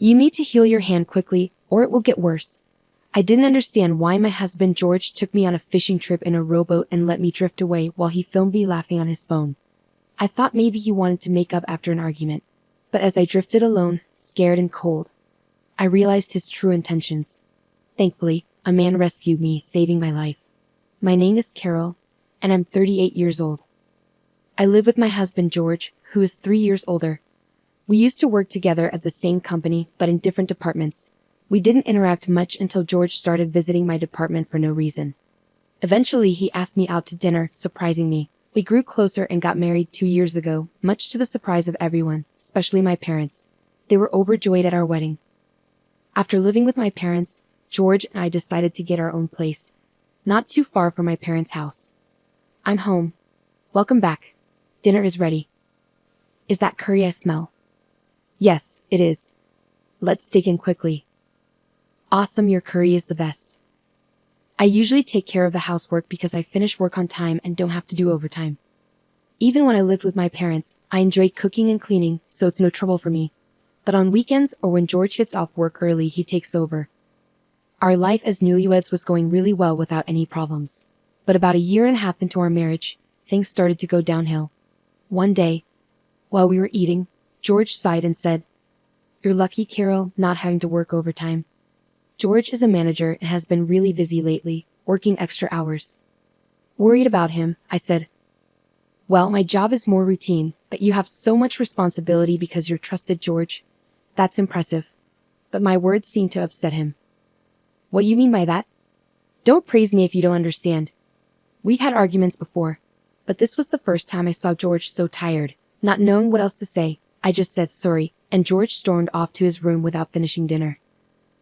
You need to heal your hand quickly, or it will get worse. I didn't understand why my husband George took me on a fishing trip in a rowboat and let me drift away while he filmed me laughing on his phone. I thought maybe he wanted to make up after an argument. But as I drifted alone, scared and cold, I realized his true intentions. Thankfully, a man rescued me, saving my life. My name is Carol, and I'm 38 years old. I live with my husband George, who is 3 years older. We used to work together at the same company, but in different departments. We didn't interact much until George started visiting my department for no reason. Eventually, he asked me out to dinner, surprising me. We grew closer and got married 2 years ago, much to the surprise of everyone, especially my parents. They were overjoyed at our wedding. After living with my parents, George and I decided to get our own place, not too far from my parents' house. I'm home. Welcome back. Dinner is ready. Is that curry I smell? Yes, it is. Let's dig in quickly. Awesome, your curry is the best. I usually take care of the housework because I finish work on time and don't have to do overtime. Even when I lived with my parents, I enjoyed cooking and cleaning, so it's no trouble for me. But on weekends or when George gets off work early, he takes over. Our life as newlyweds was going really well without any problems. But about a year and a half into our marriage, things started to go downhill. One day, while we were eating, George sighed and said, "You're lucky, Carol, not having to work overtime." George is a manager and has been really busy lately, working extra hours. Worried about him, I said, "Well, my job is more routine, but you have so much responsibility because you're trusted, George. That's impressive." But my words seemed to upset him. "What do you mean by that? Don't praise me if you don't understand. We've had arguments before, but this was the first time I saw George so tired. Not knowing what else to say, I just said sorry, and George stormed off to his room without finishing dinner.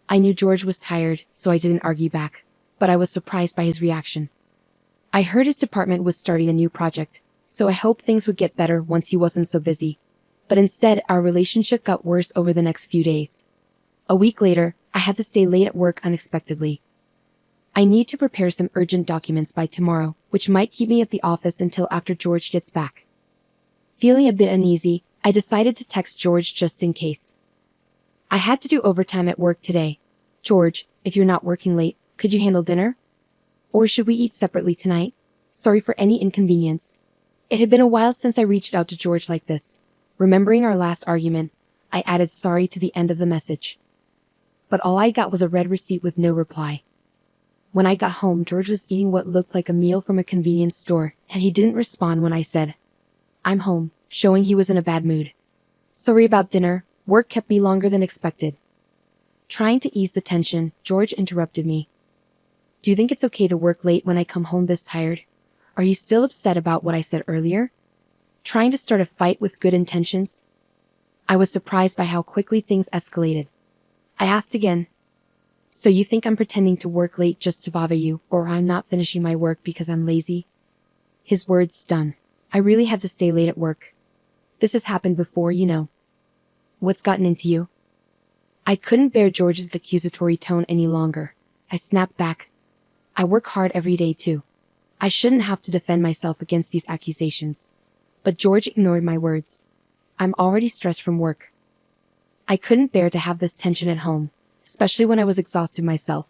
I knew George was tired, so I didn't argue back, but I was surprised by his reaction. I heard his department was starting a new project, so I hoped things would get better once he wasn't so busy. But instead, our relationship got worse over the next few days. A week later, I had to stay late at work unexpectedly. I need to prepare some urgent documents by tomorrow, which might keep me at the office until after George gets back. Feeling a bit uneasy, I decided to text George just in case. I had to do overtime at work today. "George, if you're not working late, could you handle dinner? Or should we eat separately tonight? Sorry for any inconvenience." It had been a while since I reached out to George like this. Remembering our last argument, I added sorry to the end of the message. But all I got was a red receipt with no reply. When I got home, George was eating what looked like a meal from a convenience store, and he didn't respond when I said, "I'm home," showing he was in a bad mood. "Sorry about dinner. Work kept me longer than expected." Trying to ease the tension, George interrupted me. "Do you think it's okay to work late when I come home this tired? Are you still upset about what I said earlier? Trying to start a fight with good intentions?" I was surprised by how quickly things escalated. I asked again, "So you think I'm pretending to work late just to bother you, or I'm not finishing my work because I'm lazy?" His words stung. I really had to stay late at work. This has happened before, you know. What's gotten into you? I couldn't bear George's accusatory tone any longer. I snapped back. I work hard every day too. I shouldn't have to defend myself against these accusations. But George ignored my words. I'm already stressed from work. I couldn't bear to have this tension at home, especially when I was exhausted myself.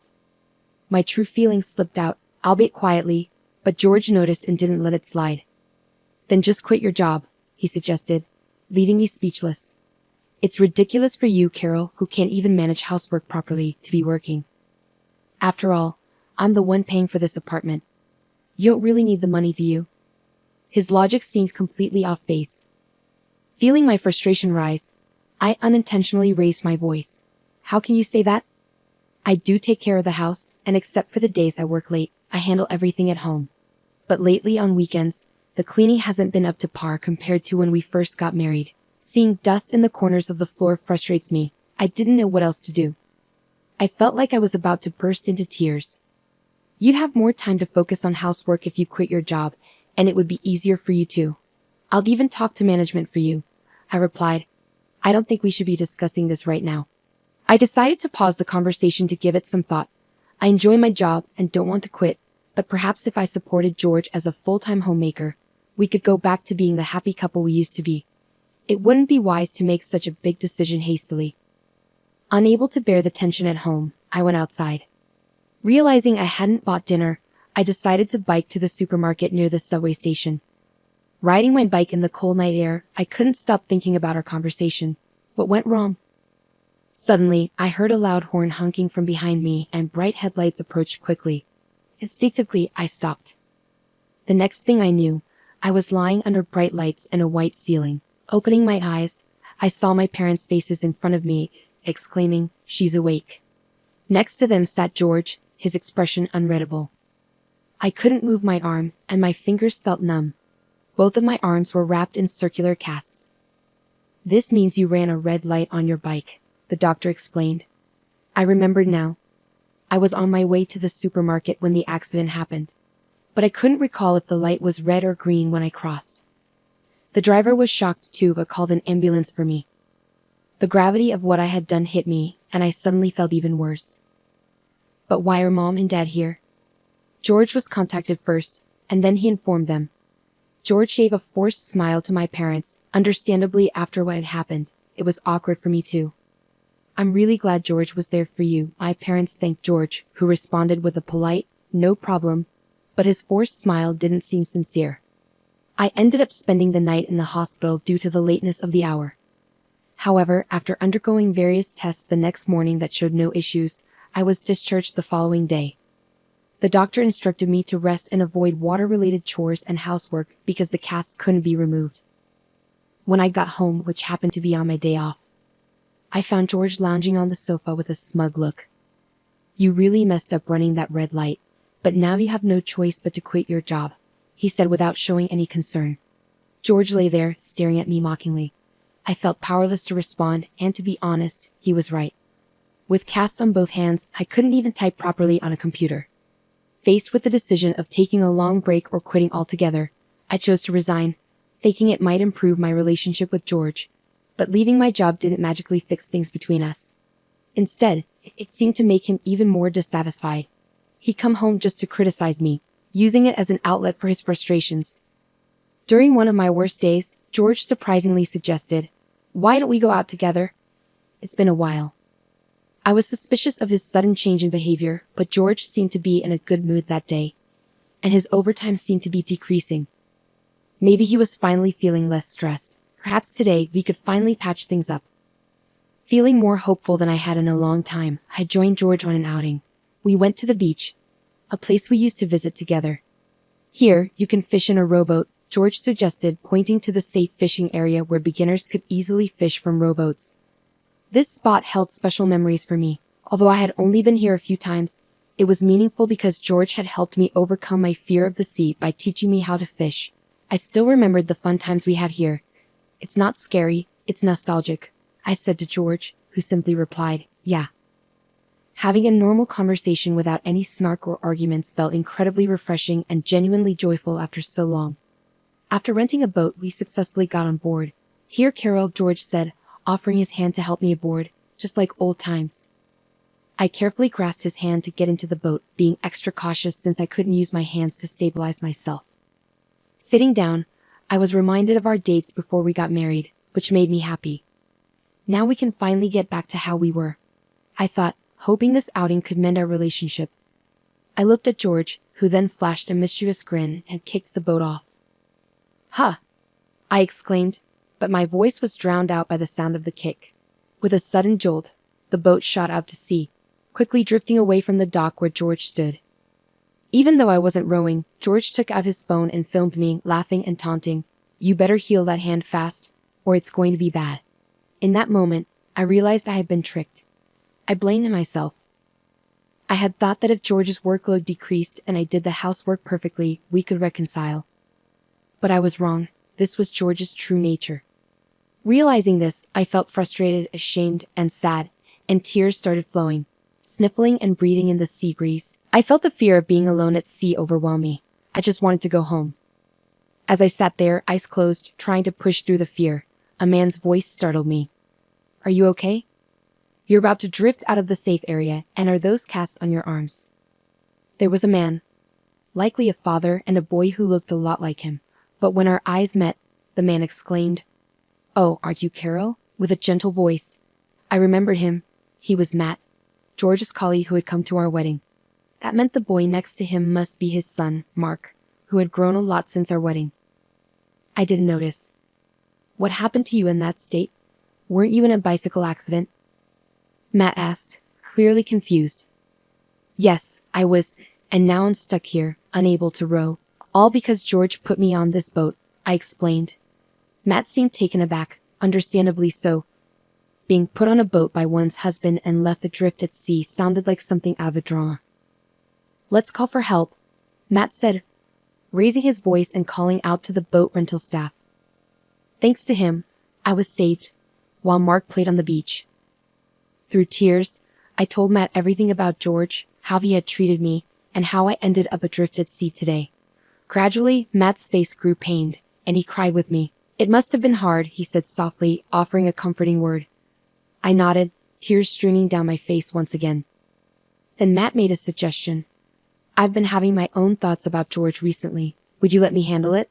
My true feelings slipped out, albeit quietly, but George noticed and didn't let it slide. "Then just quit your job," he suggested, leaving me speechless. "It's ridiculous for you, Carol, who can't even manage housework properly, to be working. After all, I'm the one paying for this apartment. You don't really need the money, do you?" His logic seemed completely off base. Feeling my frustration rise, I unintentionally raised my voice. "How can you say that? I do take care of the house, and except for the days I work late, I handle everything at home. But lately on weekends, the cleaning hasn't been up to par compared to when we first got married. Seeing dust in the corners of the floor frustrates me. I didn't know what else to do." I felt like I was about to burst into tears. "You'd have more time to focus on housework if you quit your job, and it would be easier for you too. I'll even talk to management for you," I replied. "I don't think we should be discussing this right now." I decided to pause the conversation to give it some thought. I enjoy my job and don't want to quit, but perhaps if I supported George as a full-time homemaker, we could go back to being the happy couple we used to be. It wouldn't be wise to make such a big decision hastily. Unable to bear the tension at home, I went outside. Realizing I hadn't bought dinner, I decided to bike to the supermarket near the subway station. Riding my bike in the cold night air, I couldn't stop thinking about our conversation. What went wrong? Suddenly, I heard a loud horn honking from behind me and bright headlights approached quickly. Instinctively, I stopped. The next thing I knew, I was lying under bright lights and a white ceiling. Opening my eyes, I saw my parents' faces in front of me, exclaiming, "She's awake." Next to them sat George, his expression unreadable. I couldn't move my arm, and my fingers felt numb. Both of my arms were wrapped in circular casts. "This means you ran a red light on your bike," the doctor explained. I remembered now. I was on my way to the supermarket when the accident happened, but I couldn't recall if the light was red or green when I crossed. The driver was shocked too, but called an ambulance for me. The gravity of what I had done hit me, and I suddenly felt even worse. But why are Mom and Dad here? George was contacted first, and then he informed them. George gave a forced smile to my parents. Understandably, after what had happened, it was awkward for me too. "I'm really glad George was there for you," my parents thanked George, who responded with a polite, "No problem," but his forced smile didn't seem sincere. I ended up spending the night in the hospital due to the lateness of the hour. However, after undergoing various tests the next morning that showed no issues, I was discharged the following day. The doctor instructed me to rest and avoid water-related chores and housework because the casts couldn't be removed. When I got home, which happened to be on my day off, I found George lounging on the sofa with a smug look. "You really messed up running that red light, but now you have no choice but to quit your job," he said without showing any concern. George lay there, staring at me mockingly. I felt powerless to respond, and to be honest, he was right. With casts on both hands, I couldn't even type properly on a computer. Faced with the decision of taking a long break or quitting altogether, I chose to resign, thinking it might improve my relationship with George. But leaving my job didn't magically fix things between us. Instead, it seemed to make him even more dissatisfied. He'd come home just to criticize me, using it as an outlet for his frustrations. During one of my worst days, George surprisingly suggested, "Why don't we go out together? It's been a while." I was suspicious of his sudden change in behavior, but George seemed to be in a good mood that day, and his overtime seemed to be decreasing. Maybe he was finally feeling less stressed. Perhaps today we could finally patch things up. Feeling more hopeful than I had in a long time, I joined George on an outing. We went to the beach, a place we used to visit together. "Here, you can fish in a rowboat," George suggested, pointing to the safe fishing area where beginners could easily fish from rowboats. This spot held special memories for me. Although I had only been here a few times, it was meaningful because George had helped me overcome my fear of the sea by teaching me how to fish. I still remembered the fun times we had here. "It's not scary, it's nostalgic," I said to George, who simply replied, "Yeah." Having a normal conversation without any snark or arguments felt incredibly refreshing and genuinely joyful after so long. After renting a boat, we successfully got on board. "Here, Carol," George said, offering his hand to help me aboard, just like old times. I carefully grasped his hand to get into the boat, being extra cautious since I couldn't use my hands to stabilize myself. Sitting down, I was reminded of our dates before we got married, which made me happy. Now we can finally get back to how we were, I thought, hoping this outing could mend our relationship. I looked at George, who then flashed a mischievous grin and kicked the boat off. "Huh!" I exclaimed, but my voice was drowned out by the sound of the kick. With a sudden jolt, the boat shot out to sea, quickly drifting away from the dock where George stood. Even though I wasn't rowing, George took out his phone and filmed me, laughing and taunting, "You better heal that hand fast, or it's going to be bad." In that moment, I realized I had been tricked. I blamed myself. I had thought that if George's workload decreased and I did the housework perfectly, we could reconcile. But I was wrong. This was George's true nature. Realizing this, I felt frustrated, ashamed, and sad, and tears started flowing. Sniffling and breathing in the sea breeze, I felt the fear of being alone at sea overwhelm me. I just wanted to go home. As I sat there, eyes closed, trying to push through the fear, a man's voice startled me. "Are you okay? You're about to drift out of the safe area, and are those casts on your arms?" There was a man, likely a father, and a boy who looked a lot like him, but when our eyes met, the man exclaimed, "Oh, aren't you Carol?" with a gentle voice. I remembered him. He was Matt, George's colleague who had come to our wedding. That meant the boy next to him must be his son, Mark, who had grown a lot since our wedding. I didn't notice. What happened to you in that state? Weren't you in a bicycle accident? Matt asked, clearly confused. Yes, I was, and now I'm stuck here, unable to row. All because George put me on this boat, I explained. Matt seemed taken aback, understandably so. Being put on a boat by one's husband and left adrift at sea sounded like something out of a drama. Let's call for help, Matt said, raising his voice and calling out to the boat rental staff. Thanks to him, I was saved, while Mark played on the beach. Through tears, I told Matt everything about George, how he had treated me, and how I ended up adrift at sea today. Gradually, Matt's face grew pained, and he cried with me. It must have been hard, he said softly, offering a comforting word. I nodded, tears streaming down my face once again. Then Matt made a suggestion. I've been having my own thoughts about George recently. Would you let me handle it?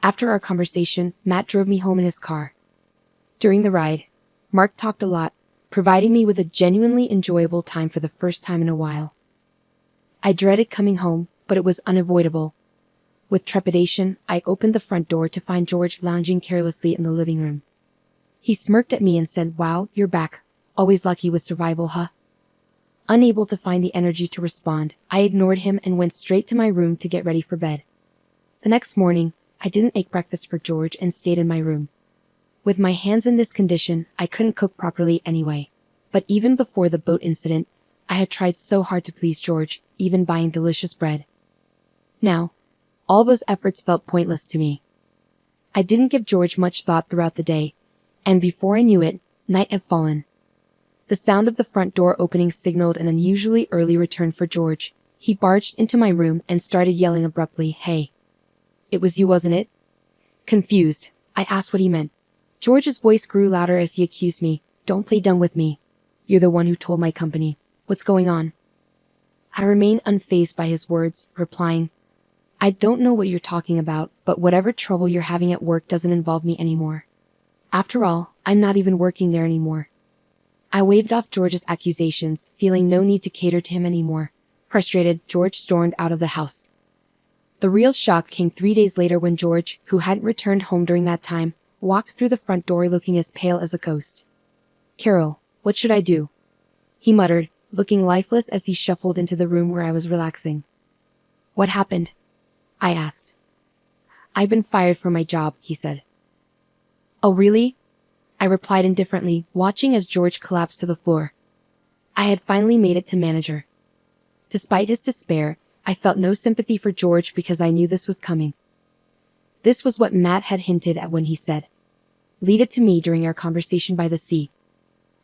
After our conversation, Matt drove me home in his car. During the ride, Mark talked a lot, providing me with a genuinely enjoyable time for the first time in a while. I dreaded coming home, but it was unavoidable. With trepidation, I opened the front door to find George lounging carelessly in the living room. He smirked at me and said, "Wow, you're back. Always lucky with survival, huh?" Unable to find the energy to respond, I ignored him and went straight to my room to get ready for bed. The next morning, I didn't make breakfast for George and stayed in my room. With my hands in this condition, I couldn't cook properly anyway. But even before the boat incident, I had tried so hard to please George, even buying delicious bread. Now, all those efforts felt pointless to me. I didn't give George much thought throughout the day, and before I knew it, night had fallen. The sound of the front door opening signaled an unusually early return for George. He barged into my room and started yelling abruptly, "Hey. It was you, wasn't it?" Confused, I asked what he meant. George's voice grew louder as he accused me. "Don't play dumb with me. You're the one who told my company. What's going on?" I remained unfazed by his words, replying, "I don't know what you're talking about, but whatever trouble you're having at work doesn't involve me anymore. After all, I'm not even working there anymore." I waved off George's accusations, feeling no need to cater to him anymore. Frustrated, George stormed out of the house. The real shock came 3 days later when George, who hadn't returned home during that time, walked through the front door looking as pale as a ghost. "Carol, what should I do?" he muttered, looking lifeless as he shuffled into the room where I was relaxing. "What happened?" I asked. "I've been fired from my job," he said. "Oh, really?" I replied indifferently, watching as George collapsed to the floor. I had finally made it to manager. Despite his despair, I felt no sympathy for George because I knew this was coming. This was what Matt had hinted at when he said, "Leave it to me," during our conversation by the sea.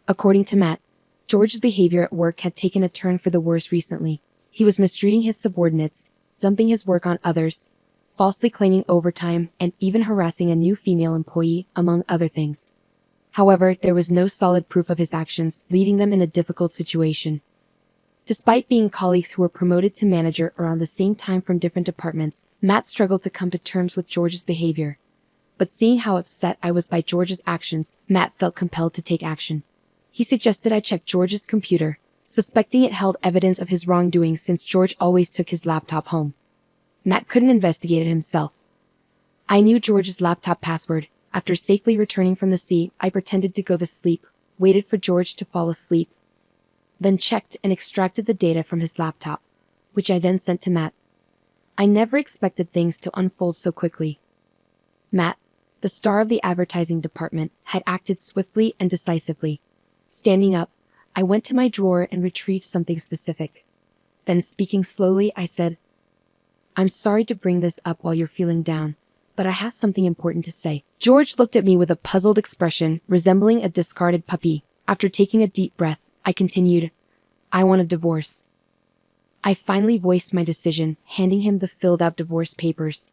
According to Matt, George's behavior at work had taken a turn for the worse recently. He was mistreating his subordinates, dumping his work on others, falsely claiming overtime, and even harassing a new female employee, among other things. However, there was no solid proof of his actions, leaving them in a difficult situation. Despite being colleagues who were promoted to manager around the same time from different departments, Matt struggled to come to terms with George's behavior. But seeing how upset I was by George's actions, Matt felt compelled to take action. He suggested I check George's computer, suspecting it held evidence of his wrongdoing since George always took his laptop home. Matt couldn't investigate it himself. I knew George's laptop password. After safely returning from the sea, I pretended to go to sleep, waited for George to fall asleep, then checked and extracted the data from his laptop, which I then sent to Matt. I never expected things to unfold so quickly. Matt, the star of the advertising department, had acted swiftly and decisively. Standing up, I went to my drawer and retrieved something specific. Then, speaking slowly, I said, "I'm sorry to bring this up while you're feeling down, but I have something important to say." George looked at me with a puzzled expression, resembling a discarded puppy. After taking a deep breath, I continued, "I want a divorce." I finally voiced my decision, handing him the filled-out divorce papers.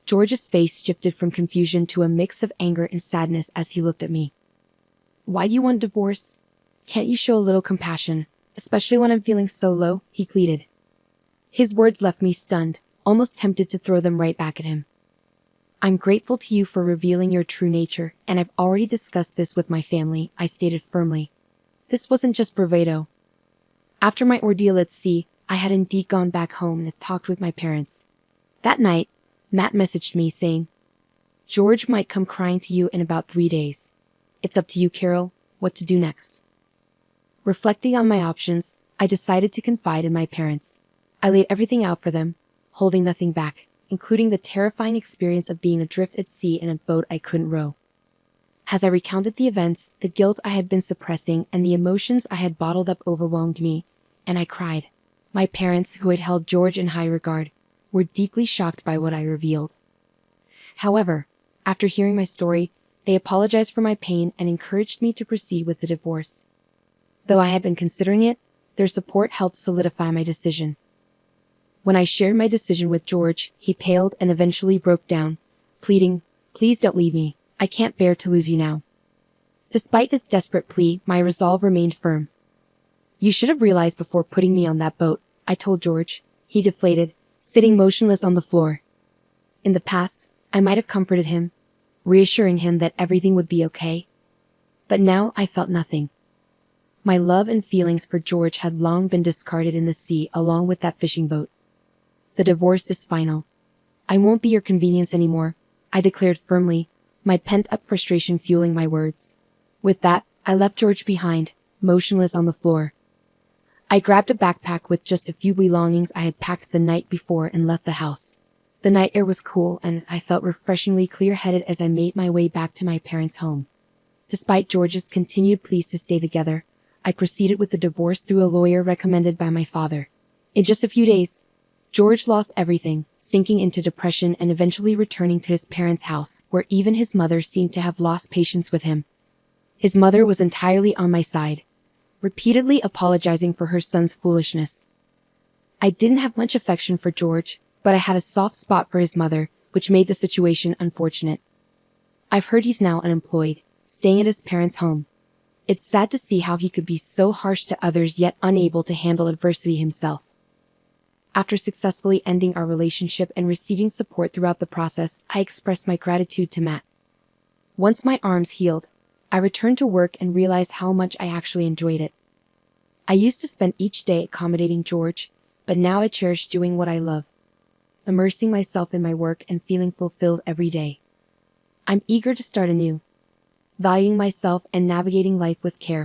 George's face shifted from confusion to a mix of anger and sadness as he looked at me. "Why do you want a divorce? Can't you show a little compassion, especially when I'm feeling so low?" he pleaded. His words left me stunned, almost tempted to throw them right back at him. "I'm grateful to you for revealing your true nature, and I've already discussed this with my family," I stated firmly. This wasn't just bravado. After my ordeal at sea, I had indeed gone back home and had talked with my parents. That night, Matt messaged me saying, "George might come crying to you in about 3 days. It's up to you, Carol, what to do next." Reflecting on my options, I decided to confide in my parents. I laid everything out for them, holding nothing back, including the terrifying experience of being adrift at sea in a boat I couldn't row. As I recounted the events, the guilt I had been suppressing and the emotions I had bottled up overwhelmed me, and I cried. My parents, who had held George in high regard, were deeply shocked by what I revealed. However, after hearing my story, they apologized for my pain and encouraged me to proceed with the divorce. Though I had been considering it, their support helped solidify my decision. When I shared my decision with George, he paled and eventually broke down, pleading, "Please don't leave me. I can't bear to lose you now." Despite his desperate plea, my resolve remained firm. "You should have realized before putting me on that boat," I told George. He deflated, sitting motionless on the floor. In the past, I might have comforted him, reassuring him that everything would be okay. But now I felt nothing. My love and feelings for George had long been discarded in the sea along with that fishing boat. "The divorce is final. I won't be your convenience anymore," I declared firmly, my pent-up frustration fueling my words. With that, I left George behind, motionless on the floor. I grabbed a backpack with just a few belongings I had packed the night before and left the house. The night air was cool and I felt refreshingly clear-headed as I made my way back to my parents' home. Despite George's continued pleas to stay together, I proceeded with the divorce through a lawyer recommended by my father. In just a few days, George lost everything, sinking into depression and eventually returning to his parents' house, where even his mother seemed to have lost patience with him. His mother was entirely on my side, repeatedly apologizing for her son's foolishness. I didn't have much affection for George, but I had a soft spot for his mother, which made the situation unfortunate. I've heard he's now unemployed, staying at his parents' home. It's sad to see how he could be so harsh to others yet unable to handle adversity himself. After successfully ending our relationship and receiving support throughout the process, I expressed my gratitude to Matt. Once my arms healed, I returned to work and realized how much I actually enjoyed it. I used to spend each day accommodating George, but now I cherish doing what I love, immersing myself in my work and feeling fulfilled every day. I'm eager to start anew, valuing myself and navigating life with care.